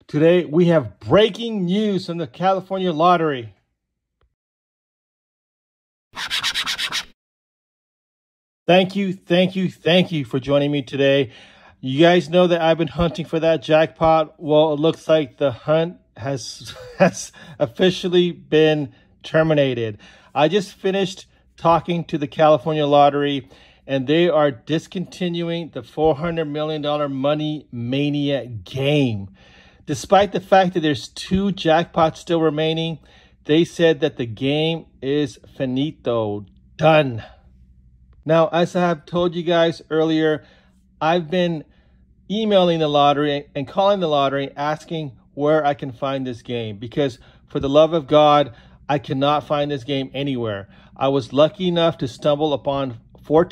Today, we have breaking news from the California lottery. Thank you for joining me today. You guys know that I've been hunting for that jackpot. Well, it looks like the hunt has officially been terminated. I just finished talking to the California lottery, and they are discontinuing the $400 million Money Mania game. Despite the fact that there's 2 jackpots still remaining, they said that the game is finito, done. Now, as I have told you guys earlier, I've been emailing the lottery and calling the lottery asking where I can find this game, because for the love of God, I cannot find this game anywhere. I was lucky enough to stumble upon 4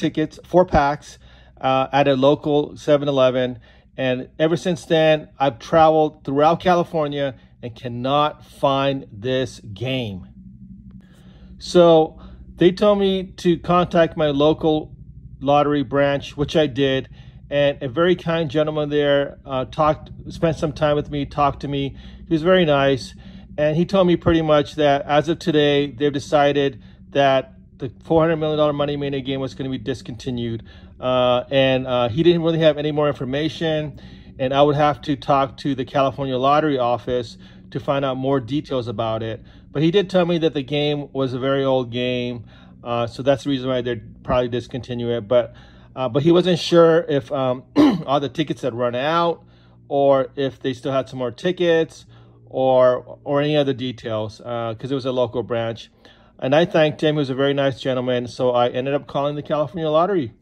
packs at a local 7-Eleven. And ever since then, I've traveled throughout California and cannot find this game. So they told me to contact my local lottery branch, which I did. And a very kind gentleman there spent some time with me, talked to me. He was very nice. And he told me pretty much that as of today, they've decided that the $400 million Money Mania game was going to be discontinued. He didn't really have any more information, and I would have to talk to the California lottery office to find out more details about it. But he did tell me that the game was a very old game, so that's the reason why they'd probably discontinue it. But he wasn't sure if all the tickets had run out, or if they still had some more tickets, or any other details, because it was a local branch. And I thanked him. He was a very nice gentleman. So I ended up calling the California lottery.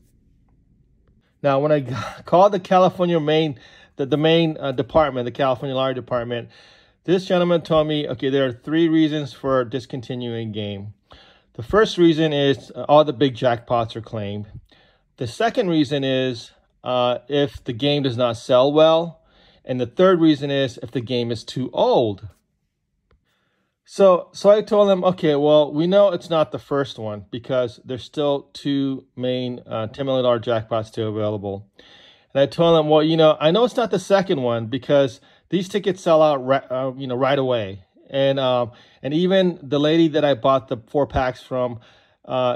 Now, when I called the California main department, the California lottery department, this gentleman told me, okay, there are 3 reasons for discontinuing game. The first reason is all the big jackpots are claimed. The second reason is if the game does not sell well. And the third reason is if the game is too old. So I told them, okay, well, we know it's not the first one because there's still 2 main $10 million jackpots still available. And I told them, well, I know it's not the second one because these tickets sell out, right away. And even the lady that I bought the 4 packs from,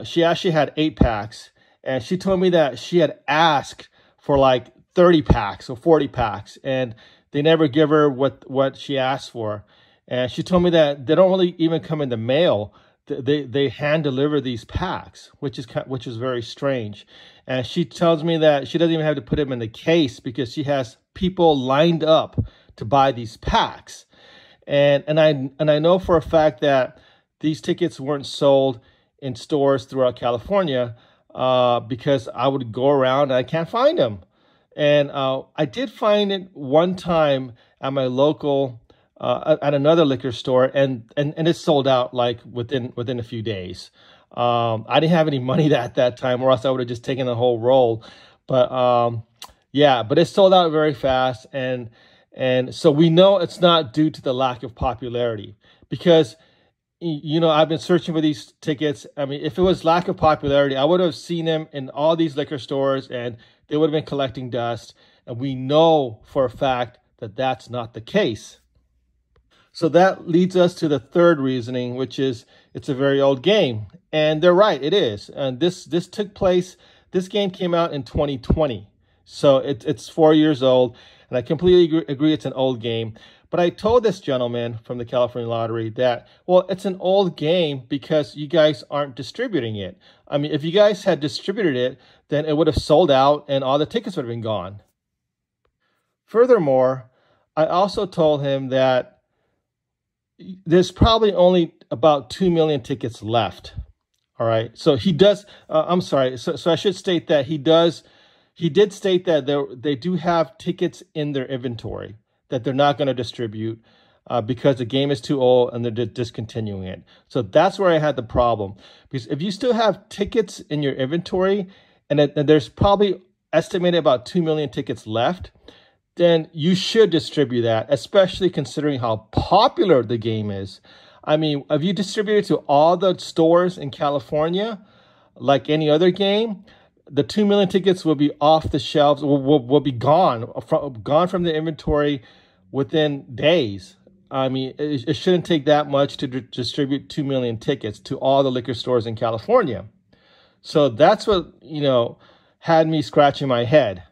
she actually had 8 packs. And she told me that she had asked for like 30 packs or 40 packs, and they never give her what she asked for. And she told me that they don't really even come in the mail. They hand deliver these packs, which is very strange. And she tells me that she doesn't even have to put them in the case because she has people lined up to buy these packs. And I know for a fact that these tickets weren't sold in stores throughout California because I would go around and I can't find them. And I did find it one time at my local at another liquor store, and it's sold out like within a few days. I didn't have any money at that time, or else I would have just taken the whole roll. But yeah, but it sold out very fast, and so we know it's not due to the lack of popularity, because I've been searching for these tickets. I mean, if it was lack of popularity, I would have seen them in all these liquor stores, and they would have been collecting dust. And we know for a fact that that's not the case. So that leads us to the third reasoning, which is it's a very old game. And they're right, it is. And this game came out in 2020. So it's 4 years old. And I completely agree it's an old game. But I told this gentleman from the California lottery that, well, it's an old game because you guys aren't distributing it. I mean, if you guys had distributed it, then it would have sold out and all the tickets would have been gone. Furthermore, I also told him that there's probably only about 2 million tickets left. All right. So he does, I'm sorry. So I should state that he did state that they do have tickets in their inventory that they're not going to distribute because the game is too old and they're discontinuing it. So that's where I had the problem. Because if you still have tickets in your inventory and there's probably estimated about 2 million tickets left, then you should distribute that, especially considering how popular the game is. I mean, if you distribute it to all the stores in California, like any other game, the 2 million tickets will be off the shelves, will be gone from the inventory within days. I mean, it shouldn't take that much to distribute 2 million tickets to all the liquor stores in California. So that's what, had me scratching my head.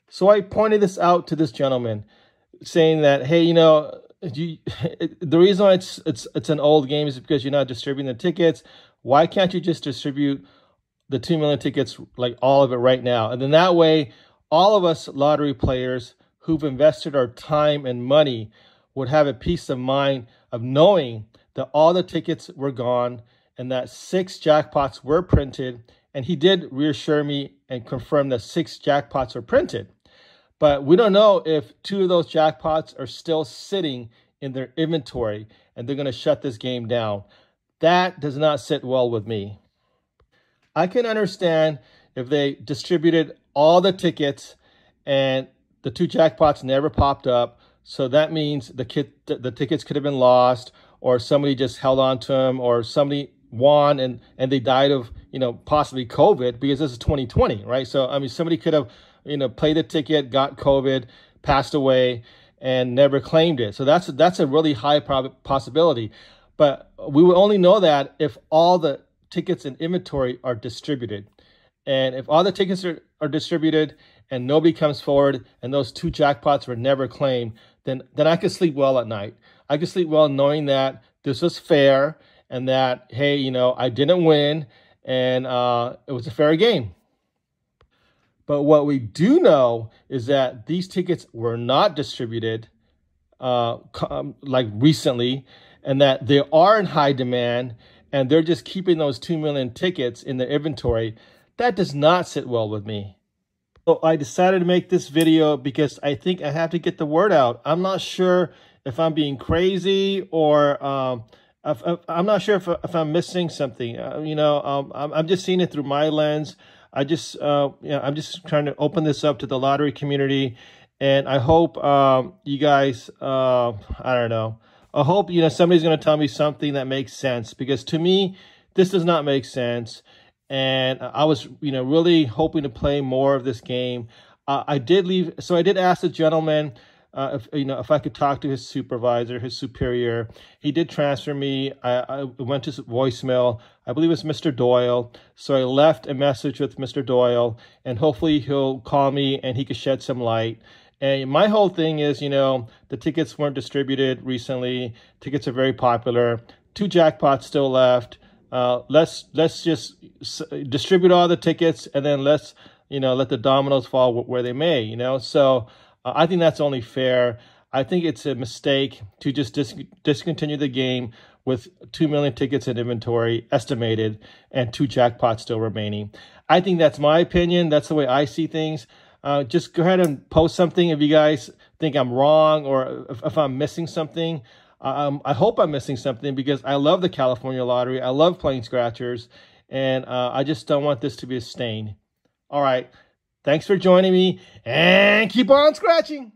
So I pointed this out to this gentleman, saying that, hey, the reason why it's an old game is because you're not distributing the tickets. Why can't you just distribute the 2 million tickets, like all of it right now? And then that way, all of us lottery players who've invested our time and money would have a peace of mind of knowing that all the tickets were gone and that 6 jackpots were printed. And he did reassure me and confirm that 6 jackpots were printed. But we don't know if 2 of those jackpots are still sitting in their inventory and they're going to shut this game down. That does not sit well with me. I can understand if they distributed all the tickets and the 2 jackpots never popped up. So that means the tickets could have been lost, or somebody just held on to them, or somebody won and they died of, possibly COVID, because this is 2020, right? So, I mean, somebody could have, played the ticket, got COVID, passed away, and never claimed it. So that's a really high possibility. But we will only know that if all the tickets in inventory are distributed. And if all the tickets are distributed and nobody comes forward and those 2 jackpots were never claimed, then I could sleep well at night. I could sleep well knowing that this was fair and that, hey, I didn't win and it was a fair game. But what we do know is that these tickets were not distributed like recently, and that they are in high demand, and they're just keeping those 2 million tickets in their inventory. That does not sit well with me. So I decided to make this video because I think I have to get the word out. I'm not sure if I'm being crazy, or I'm not sure if I'm missing something. I'm just seeing it through my lens. I'm just trying to open this up to the lottery community, and I hope you guys, I don't know. I hope somebody's going to tell me something that makes sense, because to me, this does not make sense. And I was really hoping to play more of this game. I did ask the gentleman if I could talk to his supervisor, his superior. He did transfer me. I went to voicemail. I believe it's Mr. Doyle. So I left a message with Mr. Doyle, and hopefully he'll call me and he could shed some light. And my whole thing is, the tickets weren't distributed recently. Tickets are very popular. 2 jackpots still left. Let's just distribute all the tickets, and then let's, let the dominoes fall where they may, So I think that's only fair. I think it's a mistake to just discontinue the game with 2 million tickets in inventory estimated and 2 jackpots still remaining. I think that's my opinion. That's the way I see things. Just go ahead and post something if you guys think I'm wrong, or if I'm missing something. I hope I'm missing something, because I love the California lottery. I love playing scratchers, and I just don't want this to be a stain. All right. Thanks for joining me, and keep on scratching.